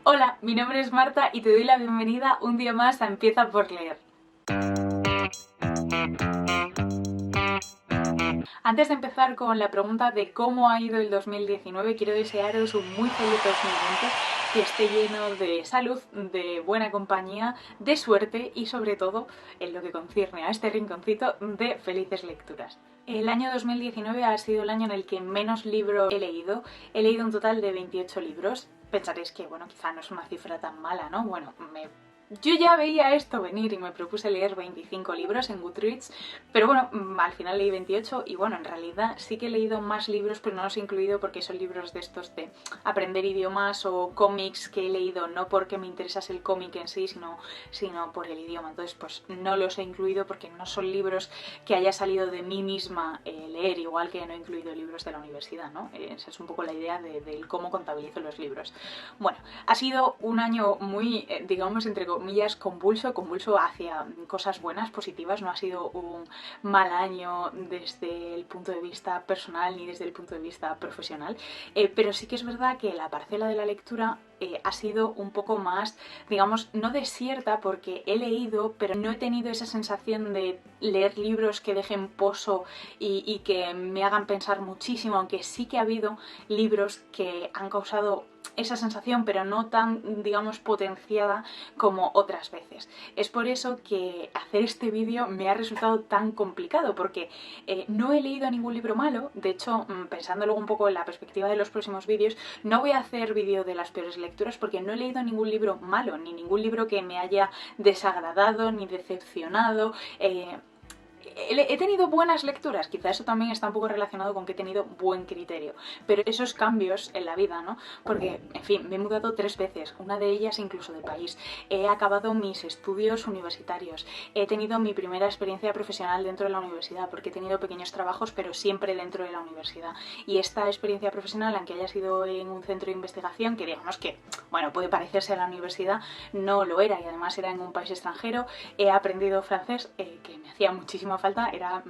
Hola, mi nombre es Marta y te doy la bienvenida un día más a Empieza por leer. Antes de empezar con la pregunta de cómo ha ido el 2019, quiero desearos un muy feliz 2020, que esté lleno de salud, de buena compañía, de suerte y sobre todo, en lo que concierne a este rinconcito, de felices lecturas. El año 2019 ha sido el año en el que menos libros he leído. He leído un total de 28 libros. Pensaréis que, bueno, quizá no es una cifra tan mala, ¿no? Bueno, yo ya veía esto venir y me propuse leer 25 libros en Goodreads, pero bueno, al final leí 28 y bueno, en realidad sí que he leído más libros, pero no los he incluido porque son libros de estos de aprender idiomas o cómics que he leído, no porque me interesase el cómic en sí, sino por el idioma. Entonces, pues no los he incluido porque no son libros que haya salido de mí misma leer, igual que no he incluido libros de la universidad, ¿no? Esa es un poco la idea de cómo contabilizo los libros. Bueno, ha sido un año muy, digamos, entre comillas, convulso hacia cosas buenas, positivas. No ha sido un mal año desde el punto de vista personal ni desde el punto de vista profesional, pero sí que es verdad que la parcela de la lectura ha sido un poco más, digamos, no desierta, porque he leído, pero no he tenido esa sensación de leer libros que dejen pozo y que me hagan pensar muchísimo, aunque sí que ha habido libros que han causado esa sensación, pero no tan, digamos, potenciada como otras veces. Es por eso que hacer este vídeo me ha resultado tan complicado, porque no he leído ningún libro malo. De hecho, pensándolo un poco en la perspectiva de los próximos vídeos, no voy a hacer vídeo de las peores lecturas porque no he leído ningún libro malo, ni ningún libro que me haya desagradado ni decepcionado. He tenido buenas lecturas, quizá eso también está un poco relacionado con que he tenido buen criterio, pero esos cambios en la vida, ¿no? Porque, en fin, me he mudado 3 veces, una de ellas incluso de país, he acabado mis estudios universitarios, he tenido mi primera experiencia profesional dentro de la universidad, porque he tenido pequeños trabajos, pero siempre dentro de la universidad, y esta experiencia profesional, aunque haya sido en un centro de investigación, que digamos que, bueno, puede parecerse a la universidad, no lo era, y además era en un país extranjero. He aprendido francés, que me hacía muchísima falta, era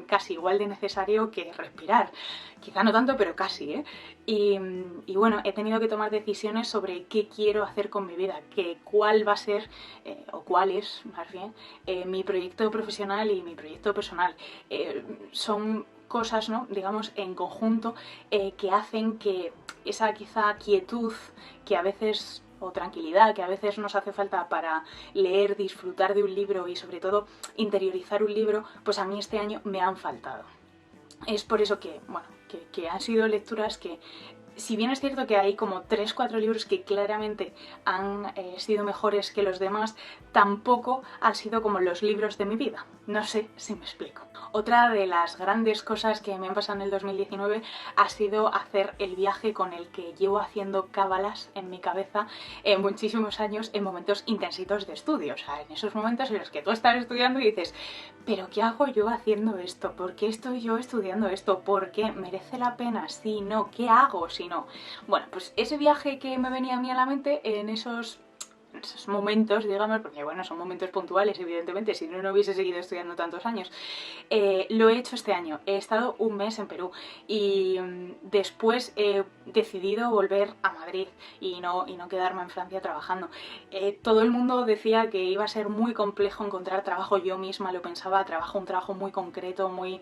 casi igual de necesario que respirar. Quizá no tanto, pero casi, ¿eh? Y bueno, he tenido que tomar decisiones sobre qué quiero hacer con mi vida, cuál va a ser, o cuál es, más bien, mi proyecto profesional y mi proyecto personal. Son cosas, ¿no?, digamos, en conjunto, que hacen que esa quizá quietud que a veces, o tranquilidad que a veces nos hace falta para leer, disfrutar de un libro y sobre todo interiorizar un libro, pues a mí este año me han faltado. Es por eso que, bueno, que han sido lecturas que, si bien es cierto que hay como 3-4 libros que claramente han sido mejores que los demás, tampoco han sido como los libros de mi vida. No sé si me explico. Otra de las grandes cosas que me han pasado en el 2019 ha sido hacer el viaje con el que llevo haciendo cábalas en mi cabeza en muchísimos años, en momentos intensitos de estudio. O sea, en esos momentos en los que tú estás estudiando y dices, ¿pero qué hago yo haciendo esto? ¿Por qué estoy yo estudiando esto? ¿Por qué? ¿Merece la pena? Sí, no. ¿Qué hago si no? Bueno, pues ese viaje que me venía a mí a la mente en esos momentos, digamos, porque bueno, son momentos puntuales, evidentemente, si no, no hubiese seguido estudiando tantos años, lo he hecho este año. He estado un mes en Perú y después he decidido volver a Madrid y no quedarme en Francia trabajando. Todo el mundo decía que iba a ser muy complejo encontrar trabajo, yo misma lo pensaba, un trabajo muy concreto, muy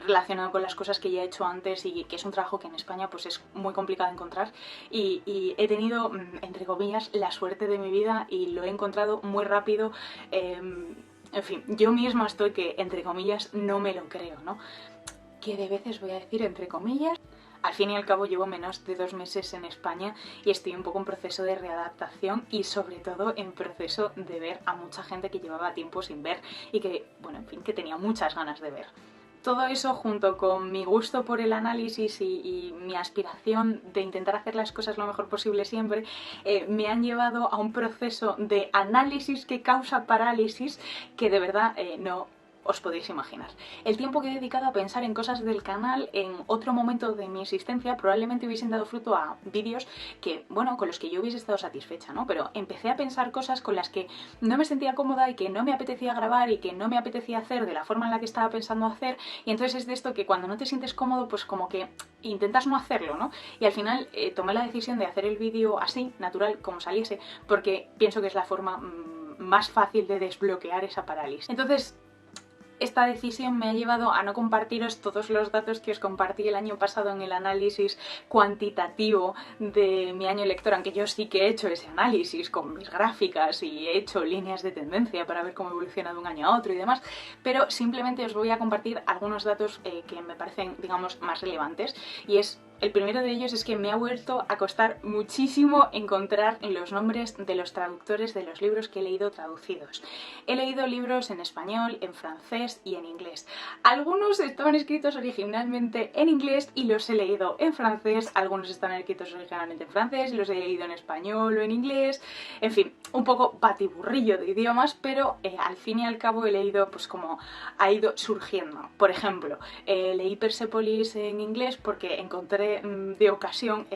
relacionado con las cosas que ya he hecho antes, y que es un trabajo que en España pues es muy complicado encontrar, y he tenido, entre comillas, la suerte de mi vida y lo he encontrado muy rápido. En fin, yo misma estoy que, entre comillas, no me lo creo, ¿no? Que de veces voy a decir entre comillas. Al fin y al cabo llevo menos de 2 meses en España y estoy un poco en proceso de readaptación y sobre todo en proceso de ver a mucha gente que llevaba tiempo sin ver y que, bueno, en fin, que tenía muchas ganas de ver. Todo eso, junto con mi gusto por el análisis y mi aspiración de intentar hacer las cosas lo mejor posible siempre, me han llevado a un proceso de análisis que causa parálisis que de verdad no os podéis imaginar. El tiempo que he dedicado a pensar en cosas del canal en otro momento de mi existencia probablemente hubiesen dado fruto a vídeos que, bueno, con los que yo hubiese estado satisfecha, ¿no? Pero empecé a pensar cosas con las que no me sentía cómoda y que no me apetecía grabar y que no me apetecía hacer de la forma en la que estaba pensando hacer, y entonces es de esto que cuando no te sientes cómodo, pues como que intentas no hacerlo, ¿no? Y al final tomé la decisión de hacer el vídeo así, natural, como saliese, porque pienso que es la forma más fácil de desbloquear esa parálisis. Entonces, esta decisión me ha llevado a no compartiros todos los datos que os compartí el año pasado en el análisis cuantitativo de mi año lector, aunque yo sí que he hecho ese análisis con mis gráficas y he hecho líneas de tendencia para ver cómo evoluciona de un año a otro y demás, pero simplemente os voy a compartir algunos datos que me parecen, digamos, más relevantes, y el primero de ellos es que me ha vuelto a costar muchísimo encontrar los nombres de los traductores de los libros que he leído traducidos. He leído libros en español, en francés y en inglés. Algunos estaban escritos originalmente en inglés y los he leído en francés, algunos están escritos originalmente en francés y los he leído en español o en inglés, en fin, un poco batiburrillo de idiomas, pero al fin y al cabo he leído pues como ha ido surgiendo. Por ejemplo, leí Persepolis en inglés porque encontré de ocasión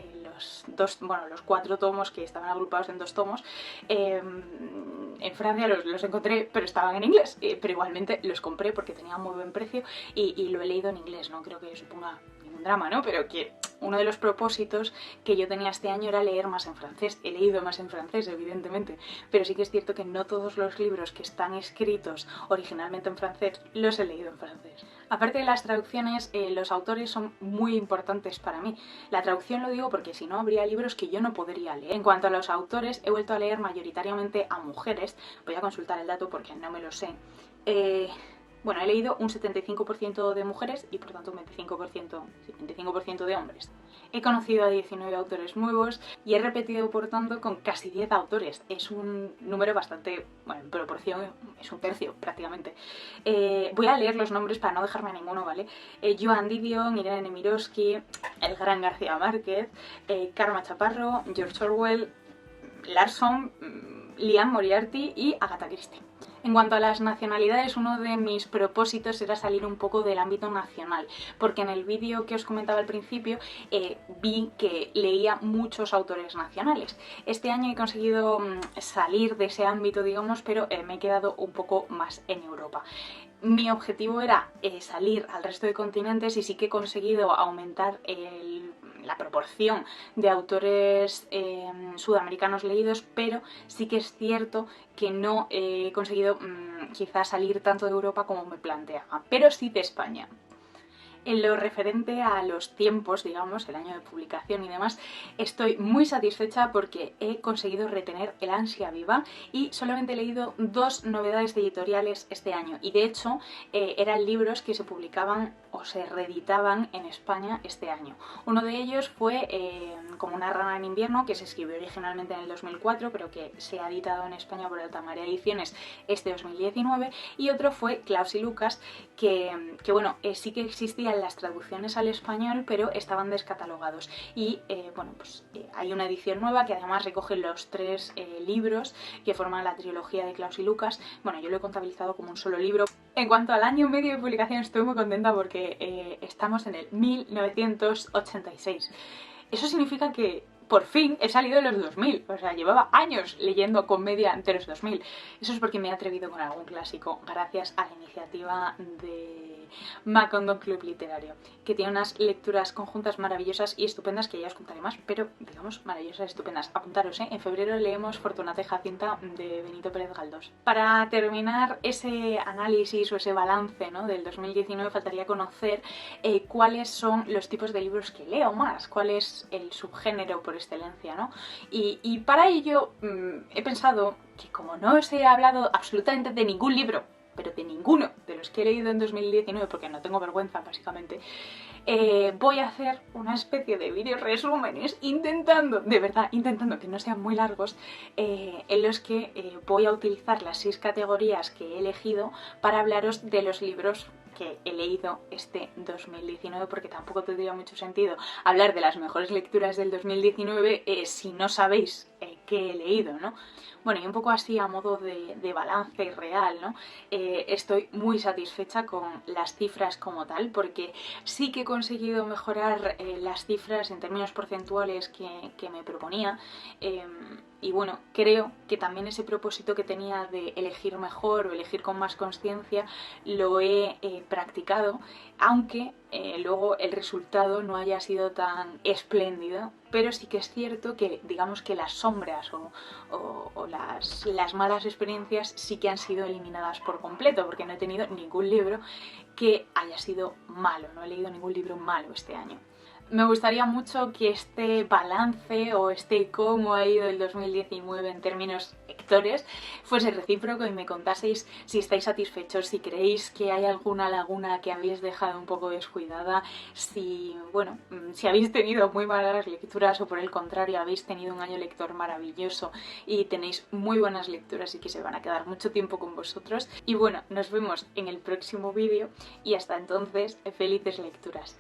los 4 tomos que estaban agrupados en 2 tomos. En Francia los encontré, pero estaban en inglés, pero igualmente los compré porque tenían muy buen precio y lo he leído en inglés. No creo que suponga ningún drama, ¿no? Pero que uno de los propósitos que yo tenía este año era leer más en francés. He leído más en francés, evidentemente, pero sí que es cierto que no todos los libros que están escritos originalmente en francés los he leído en francés. Aparte de las traducciones, los autores son muy importantes para mí. La traducción lo digo porque si no habría libros que yo no podría leer. En cuanto a los autores, he vuelto a leer mayoritariamente a mujeres. Voy a consultar el dato porque no me lo sé. Bueno, he leído un 75% de mujeres y por tanto un 25% de hombres. He conocido a 19 autores nuevos y he repetido por tanto con casi 10 autores. Es un número bastante, bueno, en proporción es un tercio prácticamente. Voy a leer los nombres para no dejarme a ninguno, ¿vale? Joan Didion, Irene Nemirovsky, el gran García Márquez, Karma Chaparro, George Orwell, Larson, Liane Moriarty y Agatha Christie. En cuanto a las nacionalidades, uno de mis propósitos era salir un poco del ámbito nacional, porque en el vídeo que os comentaba al principio vi que leía muchos autores nacionales. Este año he conseguido salir de ese ámbito, digamos, pero me he quedado un poco más en Europa. Mi objetivo era salir al resto de continentes y sí que he conseguido aumentar la proporción de autores sudamericanos leídos, pero sí que es cierto que no he conseguido quizás salir tanto de Europa como me planteaba, pero sí de España. En lo referente a los tiempos, digamos, el año de publicación y demás, estoy muy satisfecha porque he conseguido retener el ansia viva y solamente he leído 2 novedades editoriales este año, y de hecho eran libros que se publicaban o se reeditaban en España este año. Uno de ellos fue Como una rana en invierno, que se escribió originalmente en el 2004 pero que se ha editado en España por Altamarea Ediciones este 2019, y otro fue Klaus y Lucas, que bueno, sí que existían las traducciones al español pero estaban descatalogados, y bueno, pues hay una edición nueva que además recoge los 3 libros que forman la trilogía de Klaus y Lucas. Bueno, yo lo he contabilizado como un solo libro. En cuanto al año medio de publicación, estoy muy contenta porque estamos en el 1986. Eso significa que por fin he salido de los 2000, o sea, llevaba años leyendo comedia ante los 2000. Eso es porque me he atrevido con algún clásico, gracias a la iniciativa de Macondon Club Literario, que tiene unas lecturas conjuntas maravillosas y estupendas que ya os contaré más, pero digamos maravillosas, estupendas. Apuntaros, en febrero leemos Fortunata y Jacinta de Benito Pérez Galdós. Para terminar ese análisis o ese balance, ¿no?, del 2019, faltaría conocer cuáles son los tipos de libros que leo más, cuál es el subgénero por excelencia, ¿no? Y para ello he pensado que como no os he hablado absolutamente de ningún libro, pero de ninguno de los que he leído en 2019, porque no tengo vergüenza básicamente, voy a hacer una especie de vídeos resúmenes intentando, de verdad, intentando que no sean muy largos, en los que voy a utilizar las 6 categorías que he elegido para hablaros de los libros que he leído este 2019, porque tampoco tendría mucho sentido hablar de las mejores lecturas del 2019 si no sabéis que he leído, ¿no? Bueno, y un poco así a modo de balance real, ¿no? Estoy muy satisfecha con las cifras como tal, porque sí que he conseguido mejorar las cifras en términos porcentuales que me proponía. Y bueno, creo que también ese propósito que tenía de elegir mejor o elegir con más conciencia lo he practicado, aunque luego el resultado no haya sido tan espléndido, pero sí que es cierto que digamos que las sombras o las malas experiencias sí que han sido eliminadas por completo, porque no he tenido ningún libro que haya sido malo, no he leído ningún libro malo este año. Me gustaría mucho que este balance o este cómo ha ido el 2019 en términos lectores fuese recíproco y me contaseis si estáis satisfechos, si creéis que hay alguna laguna que habéis dejado un poco descuidada, si, bueno, si habéis tenido muy malas lecturas o por el contrario habéis tenido un año lector maravilloso y tenéis muy buenas lecturas y que se van a quedar mucho tiempo con vosotros. Y bueno, nos vemos en el próximo vídeo y hasta entonces, felices lecturas.